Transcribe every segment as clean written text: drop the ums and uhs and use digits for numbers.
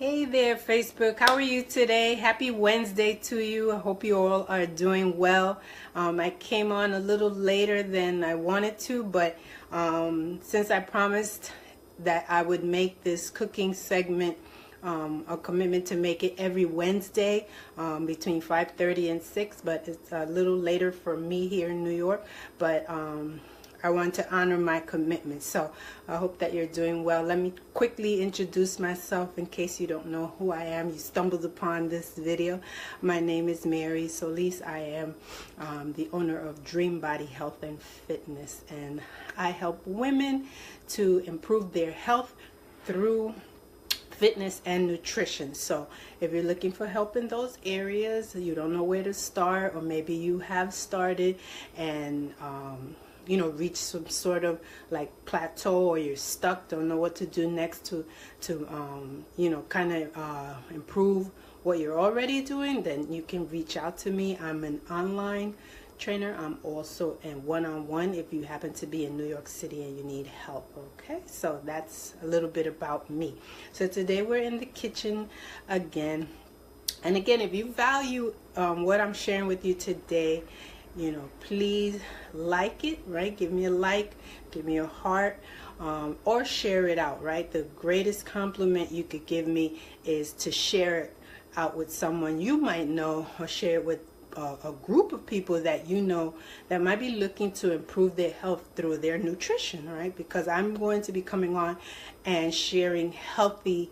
Hey there, Facebook. How are you today? Happy Wednesday to you. I hope you all are doing well. I came on a little later than I wanted to, but since I promised that I would make this cooking segment a commitment to make it every Wednesday between 5:30 and 6, but it's a little later for me here in New York. But I want to honor my commitment. So I hope that you're doing well. Let me quickly introduce myself in case you don't know who I am. You stumbled upon this video. My name is Mary Solis. I am the owner of Dream Body Health and Fitness, and I help women to improve their health through fitness and nutrition. So if you're looking for help in those areas, you don't know where to start, or maybe you have started and reach some sort of like plateau, or you're stuck, don't know what to do next to improve what you're already doing, then you can reach out to me. I'm an online trainer. I'm also in one-on-one if you happen to be in New York City and you need help. Okay, so that's a little bit about me. So today we're in the kitchen again, and again, if you value what I'm sharing with you today, please like it, right? Give me a like, give me a heart, or share it out, right? The greatest compliment you could give me is to share it out with someone you might know, or share it with a group of people that you know that might be looking to improve their health through their nutrition, right? Because I'm going to be coming on and sharing healthy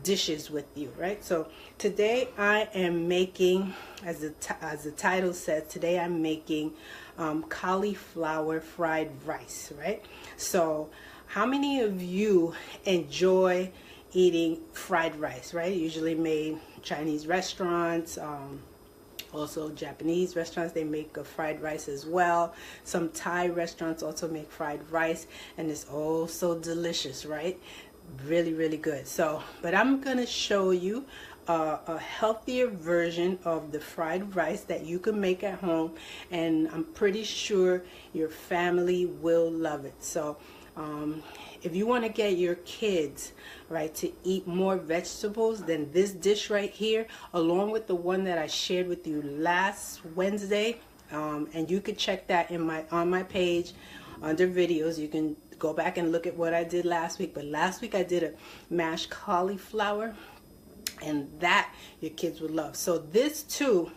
dishes with you, right? So today I am making, as the title says, today I'm making cauliflower fried rice, right? So how many of you enjoy eating fried rice, right? Usually made Chinese restaurants, also Japanese restaurants, they make a fried rice as well. Some Thai restaurants also make fried rice, and it's oh so delicious, right? Really, really good. So, but I'm gonna show you a healthier version of the fried rice that you can make at home, and I'm pretty sure your family will love it. So if you want to get your kids, right, to eat more vegetables, then this dish right here, along with the one that I shared with you last Wednesday, and you could check that on my page under videos. You can go back and look at what I did last week. But last week I did a mashed cauliflower, and that your kids would love. So this too,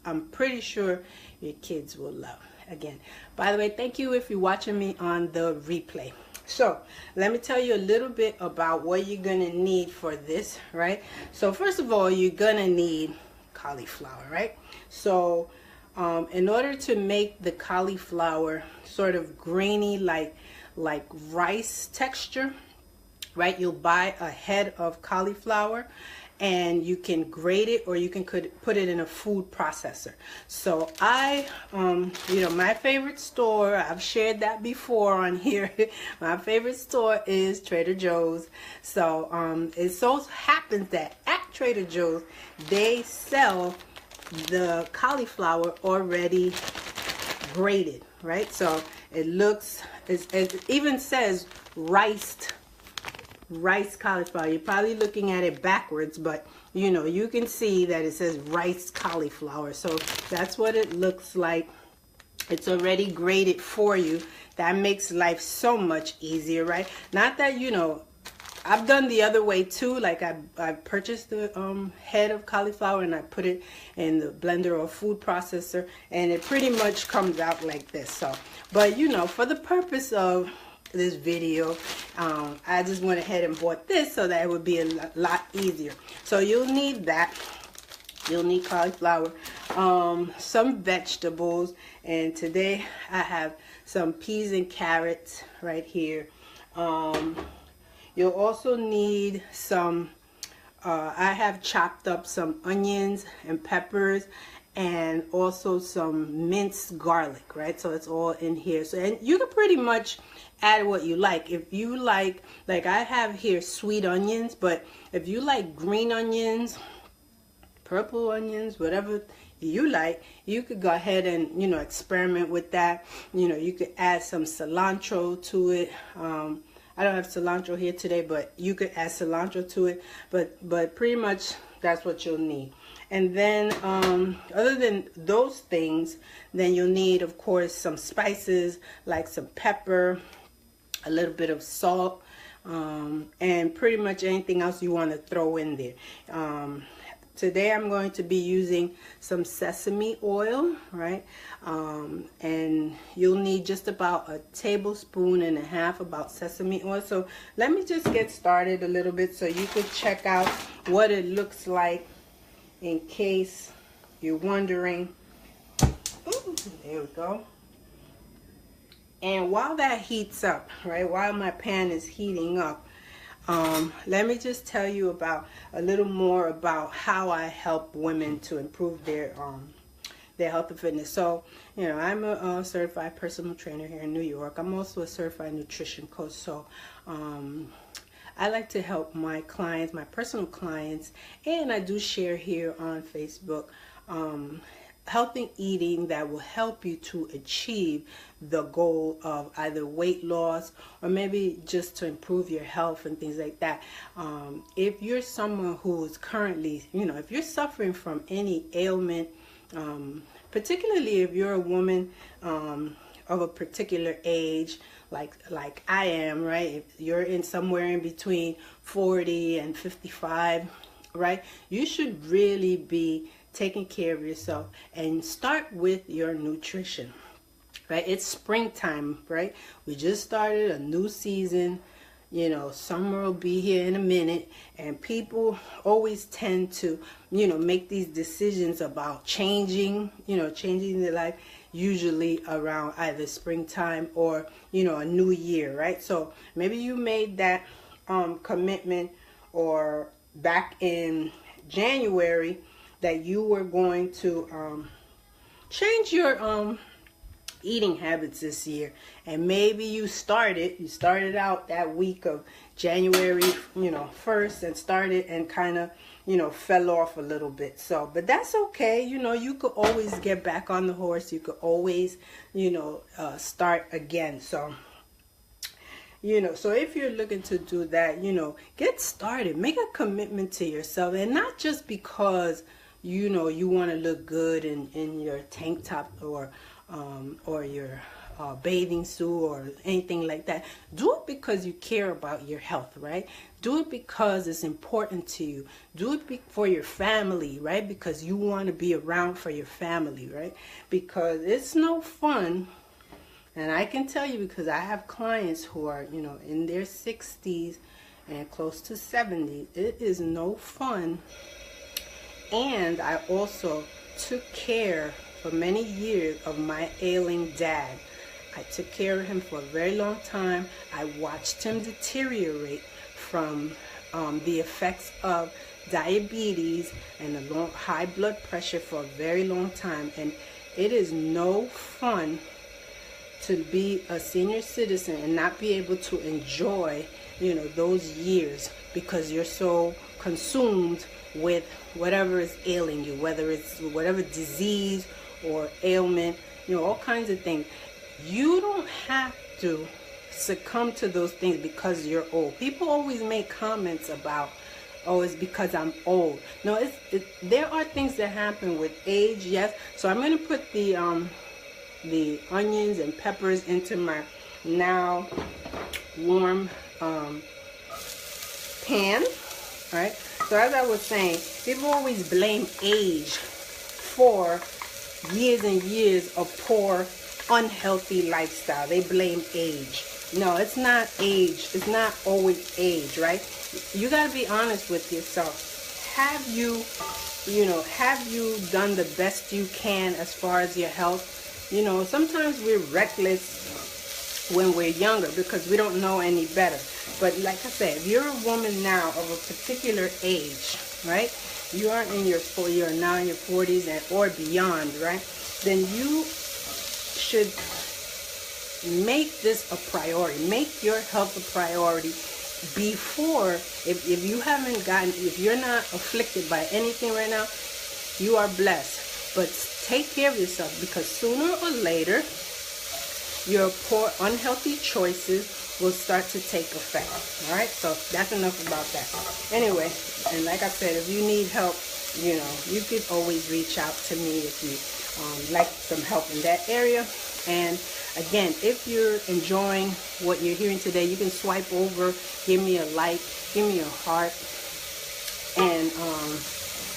I'm pretty sure your kids will love. Again, by the way, thank you if you're watching me on the replay. So let me tell you a little bit about what you're gonna need for this, right? So first of all, you're gonna need cauliflower, right? So in order to make the cauliflower sort of grainy, like rice texture, right, you'll buy a head of cauliflower, and you can grate it, or you can put it in a food processor. So I, my favorite store, I've shared that before on here. My favorite store is Trader Joe's. So it so happens that at Trader Joe's, they sell the cauliflower already grated, right? So it looks, it even says rice cauliflower. You're probably looking at it backwards, but you can see that it says rice cauliflower. So that's what it looks like. It's already grated for you. That makes life so much easier, right? Not that, I've done the other way too. Like I purchased the head of cauliflower and I put it in the blender or food processor, and it pretty much comes out like this. So, but for the purpose of this video, I just went ahead and bought this so that it would be a lot easier. So you'll need that. You'll need cauliflower, some vegetables, and today I have some peas and carrots right here. You'll also need some, I have chopped up some onions and peppers, and also some minced garlic, right? So it's all in here. So, and you can pretty much add what you like. If you like I have here sweet onions, but if you like green onions, purple onions, whatever you like, you could go ahead and experiment with that. You could add some cilantro to it. I don't have cilantro here today, but you could add cilantro to it. But pretty much that's what you'll need. And then other than those things, then you'll need, of course, some spices like some pepper, a little bit of salt, and pretty much anything else you want to throw in there. Today I'm going to be using some sesame oil, right? And you'll need just about a tablespoon and a half about sesame oil. So let me just get started a little bit so you could check out what it looks like in case you're wondering. Ooh, there we go. And while that heats up, right, while my pan is heating up, let me just tell you about a little more about how I help women to improve their health and fitness. So, you know, I'm a certified personal trainer here in New York. I'm also a certified nutrition coach. So, I like to help my clients, my personal clients, and I do share here on Facebook healthy eating that will help you to achieve the goal of either weight loss or maybe just to improve your health and things like that. If you're someone who is currently, you know, if you're suffering from any ailment, particularly if you're a woman of a particular age, like I am, right? If you're in somewhere in between 40 and 55, right? You should really be taking care of yourself and start with your nutrition, right? It's springtime, right? We just started a new season. You know, summer will be here in a minute, and people always tend to, you know, make these decisions about changing their life, usually around either springtime or, you know, a new year, right? So maybe you made that commitment or back in January that you were going to change your eating habits this year, and maybe you started out that week of January, you know, 1st, and started and kind of, you know, fell off a little bit. So, but that's okay. You know, you could always get back on the horse. You could always, you know, start again. So, you know, so if you're looking to do that, you know, get started. Make a commitment to yourself, and not just because, you know, you want to look good in your tank top or your bathing suit or anything like that. Do it because you care about your health, right? Do it because it's important to you. Do it for your family, right? Because you want to be around for your family, right? Because it's no fun. And I can tell you, because I have clients who are, you know, in their 60s and close to 70s. It is no fun. And I also took care for many years of my ailing dad. I took care of him for a very long time. I watched him deteriorate from the effects of diabetes and high blood pressure for a very long time. And it is no fun to be a senior citizen and not be able to enjoy, you know, those years because you're so consumed with whatever is ailing you, whether it's whatever disease or ailment, you know, all kinds of things. You don't have to succumb to those things because you're old. People always make comments about, oh, it's because I'm old. No, there are things that happen with age, yes. So I'm going to put the onions and peppers into my now warm pan, right? So as I was saying, people always blame age for years and years of poor, unhealthy lifestyle. They blame age. No, it's not age. It's not always age, right? You got to be honest with yourself. Have you done the best you can as far as your health? You know, sometimes we're reckless when we're younger because we don't know any better. But like I said, if you're a woman now of a particular age, right? You are in your you're now in your 40s and or beyond, right? Then you should make this a priority. Make your health a priority before, if you haven't gotten, if you're not afflicted by anything right now, you are blessed. But take care of yourself, because sooner or later, your poor, unhealthy choices will start to take effect. All right, so that's enough about that. Anyway, and like I said, if you need help, you know, you could always reach out to me if you like some help in that area. And again, if you're enjoying what you're hearing today, you can swipe over, give me a like, give me a heart, and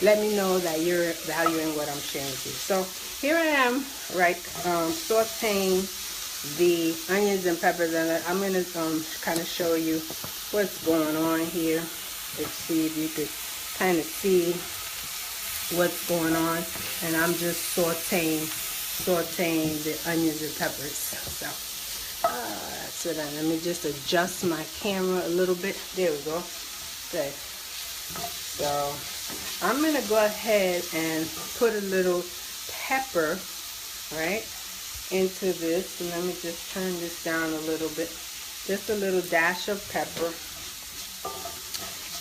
let me know that you're valuing what I'm sharing with you. So here I am, right, sauteing the onions and peppers, and I'm going to kind of show you what's going on here. Let's see if you could kind of see what's going on. And I'm just sauteing the onions and peppers. So so then let me just adjust my camera a little bit. There we go. Okay. So I'm gonna go ahead and put a little pepper, right, into this. And let me just turn this down a little bit. Just a little dash of pepper.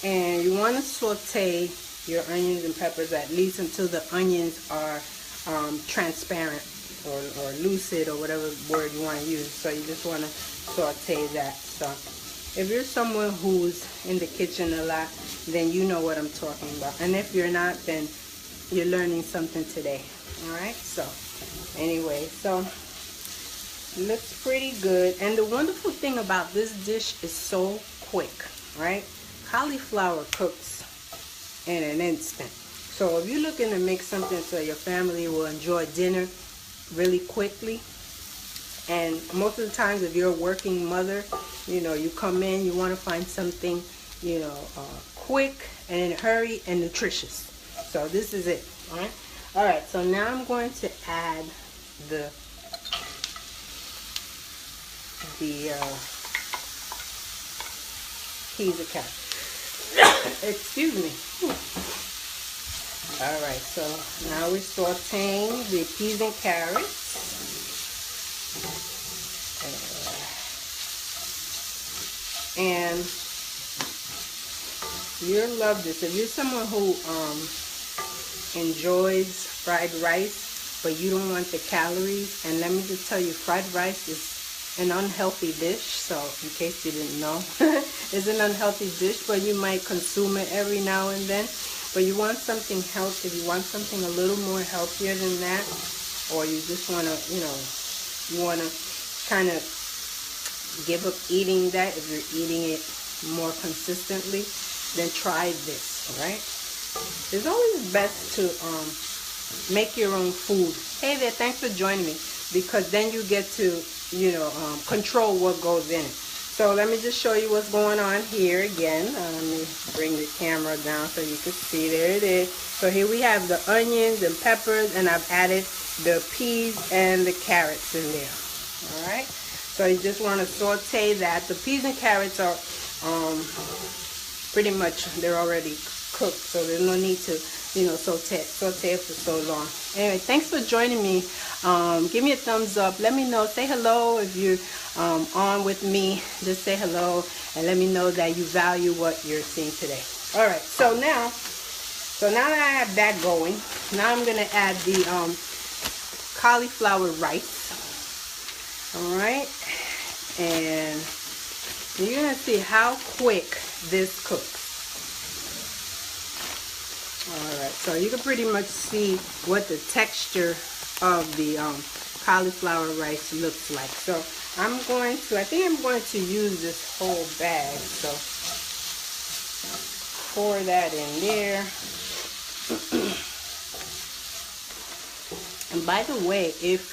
And you want to saute your onions and peppers at least until the onions are transparent or lucid, or whatever word you want to use. So you just want to saute that. So if you're someone who's in the kitchen a lot, then you know what I'm talking about. And if you're not, then you're learning something today. All right, so anyway, so looks pretty good. And the wonderful thing about this dish is so quick, right? Cauliflower cooks in an instant. So if you're looking to make something so your family will enjoy dinner really quickly, and most of the times if you're a working mother, you know, you come in, you want to find something, you know, quick and in a hurry and nutritious. So this is it. All right, so now I'm going to add the peas and carrots. Excuse me. All right, so now we're sauteing the peas and carrots. And you'll love this. If you're someone who enjoys fried rice, but you don't want the calories, and let me just tell you, fried rice is an unhealthy dish. So in case you didn't know, it's an unhealthy dish, but you might consume it every now and then. But you want something healthy, you want something a little more healthier than that, or you just want to, you know, you want to kind of give up eating that. If you're eating it more consistently, then try this. All right, it's always best to make your own food. Hey there, thanks for joining me, because then you get to, you know, control what goes in it. So let me just show you what's going on here again. Let me bring the camera down so you can see. There it is. So here we have the onions and peppers, and I've added the peas and the carrots in there. All right. So you just want to saute that. The peas and carrots are pretty much, they're already cooked, so there's no need to, you know, saute it for so long. Anyway, thanks for joining me. Give me a thumbs up. Let me know. Say hello if you're on with me. Just say hello and let me know that you value what you're seeing today. All right. So now that I have that going, now I'm gonna add the cauliflower rice. All right, and you're gonna see how quick this cooks. Alright, so you can pretty much see what the texture of the cauliflower rice looks like. So I think I'm going to use this whole bag. So pour that in there. And by the way, if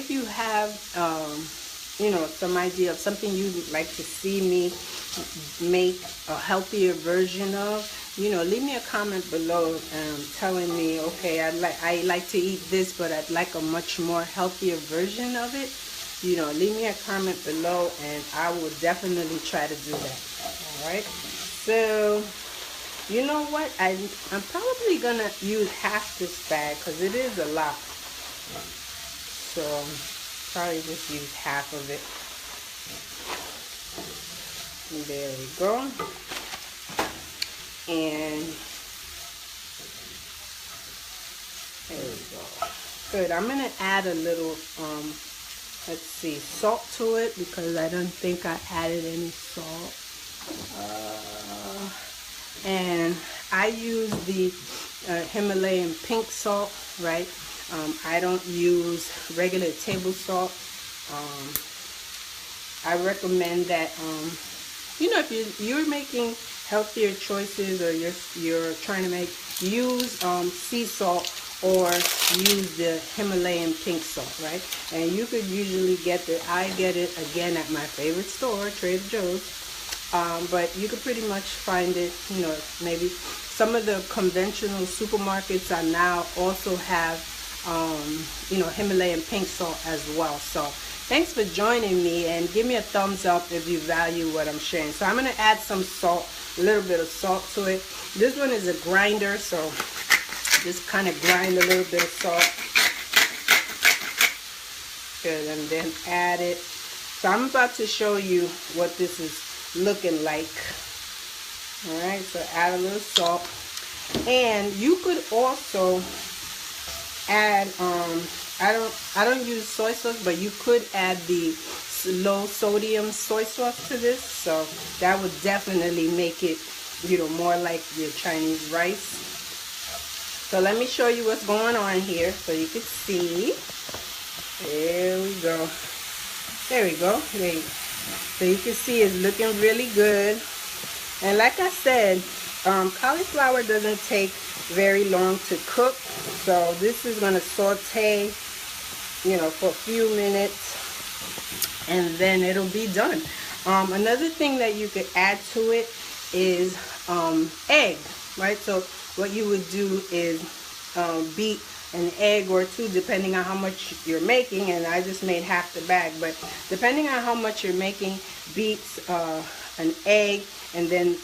you have you know, some idea of something you'd like to see me make a healthier version of, you know, leave me a comment below telling me, okay, I like to eat this, but I'd like a much more healthier version of it. You know, leave me a comment below and I will definitely try to do that. All right, so you know what, I'm probably gonna use half this bag because it is a lot. So probably just use half of it. There we go. And there we go. Good. I'm gonna add a little let's see, salt to it, because I don't think I added any salt. And I use the Himalayan pink salt, right? I don't use regular table salt. I recommend that, you know, if you're making healthier choices, or you're trying to use sea salt, or use the Himalayan pink salt, right? And you could usually I get it again at my favorite store, Trader Joe's. But you could pretty much find it, you know, maybe some of the conventional supermarkets are now also have, you know, Himalayan pink salt as well. So thanks for joining me, and give me a thumbs up if you value what I'm sharing. So I'm going to add some salt, a little bit of salt to it. This one is a grinder, so just kind of grind a little bit of salt. Good, and then add it. So I'm about to show you what this is looking like. All right, so add a little salt, and you could also add I don't use soy sauce, but you could add the low sodium soy sauce to this, so that would definitely make it, you know, more like your Chinese rice. So let me show you what's going on here so you can see. There we go. There we go. So you can see it's looking really good. And like I said, cauliflower doesn't take very long to cook. So this is going to saute, you know, for a few minutes, and then it'll be done. Another thing that you could add to it is egg, right? So what you would do is beat an egg or two, depending on how much you're making, and I just made half the bag, but depending on how much you're making, beat an egg and then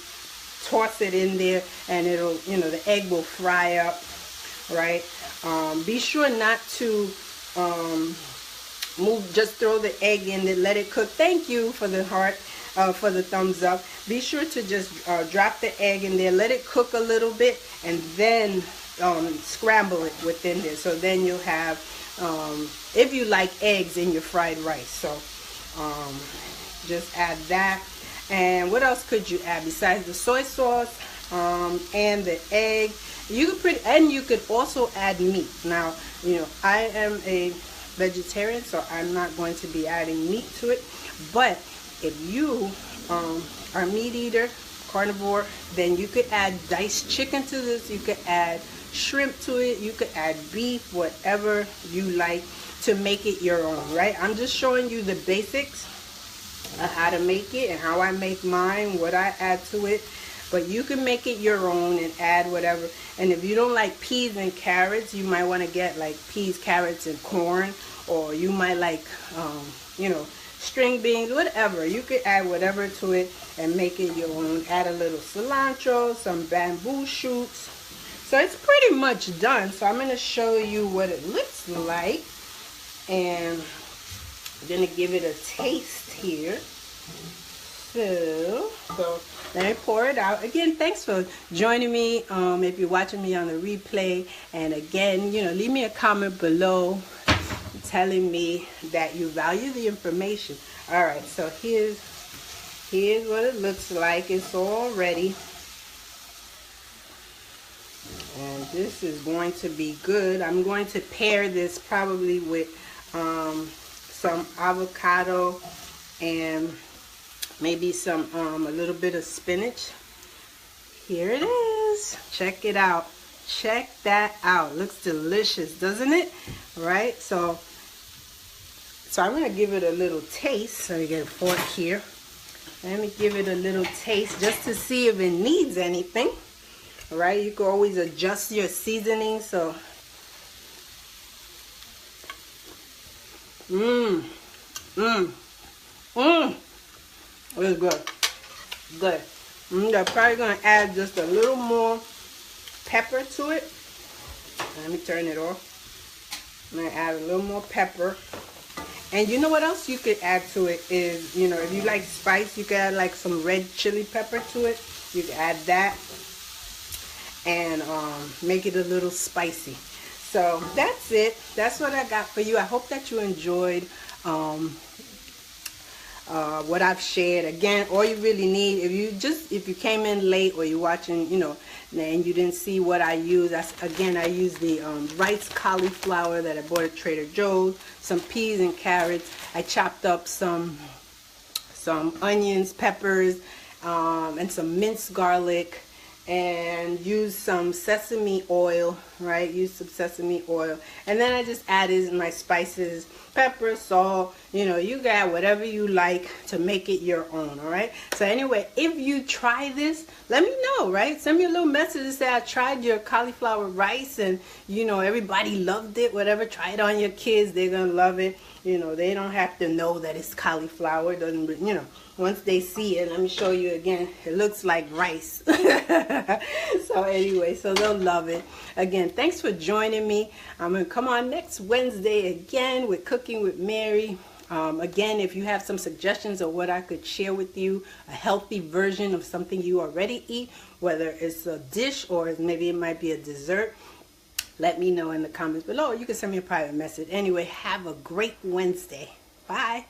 toss it in there, and it'll, you know, the egg will fry up, right? Be sure not to just throw the egg in there, let it cook. Thank you for the heart, for the thumbs up. Be sure to just drop the egg in there, let it cook a little bit, and then scramble it within there. So then you'll have, if you like eggs in your fried rice. So just add that. And what else could you add besides the soy sauce and the egg? You could also add meat. Now, you know, I am a vegetarian, so I'm not going to be adding meat to it. But if you are a meat eater, carnivore, then you could add diced chicken to this. You could add shrimp to it. You could add beef, whatever you like to make it your own, right? I'm just showing you the basics of how to make it and how I make mine, what I add to it. But you can make it your own and add whatever. And if you don't like peas and carrots, you might want to get like peas, carrots, and corn. Or you might like, you know, string beans, whatever. You could add whatever to it and make it your own. Add a little cilantro, some bamboo shoots. So it's pretty much done. So I'm going to show you what it looks like. And I'm going to give it a taste here. So let me pour it out. Again, thanks for joining me. If you're watching me on the replay, and again, you know, leave me a comment below telling me that you value the information. All right, so here's what it looks like. It's all ready, and this is going to be good. I'm going to pair this probably with some avocado and maybe some a little bit of spinach. Here it is. Check it out. Check that out. Looks delicious, doesn't it? Right? So I'm going to give it a little taste. So you get a fork here. Let me give it a little taste just to see if it needs anything. All right? You can always adjust your seasoning. So it's good. Good. I'm probably going to add just a little more pepper to it. Let me turn it off. I'm going to add a little more pepper. And you know what else you could add to it is, you know, if you like spice, you could add like some red chili pepper to it. You could add that and make it a little spicy. So that's it. That's what I got for you. I hope that you enjoyed what I've shared. Again, all you really need, if you came in late or you're watching, and you didn't see what I use, I use the rice cauliflower that I bought at Trader Joe's, some peas and carrots. I chopped up some onions, peppers, and some minced garlic, and use some sesame oil, right? Use some sesame oil, and then I just added my spices, pepper, salt. You got whatever you like to make it your own. All right. So anyway, if you try this, let me know, right? Send me a little message and say I tried your cauliflower rice, and everybody loved it. Whatever, try it on your kids, they're gonna love it. They don't have to know that it's cauliflower. It doesn't, once they see it, let me show you again. It looks like rice. So anyway, so they'll love it. Again, thanks for joining me. I'm going to come on next Wednesday again with Cooking with Mary. Again, if you have some suggestions of what I could share with you, a healthy version of something you already eat, whether it's a dish or maybe it might be a dessert, let me know in the comments below. Or you can send me a private message. Anyway, have a great Wednesday. Bye.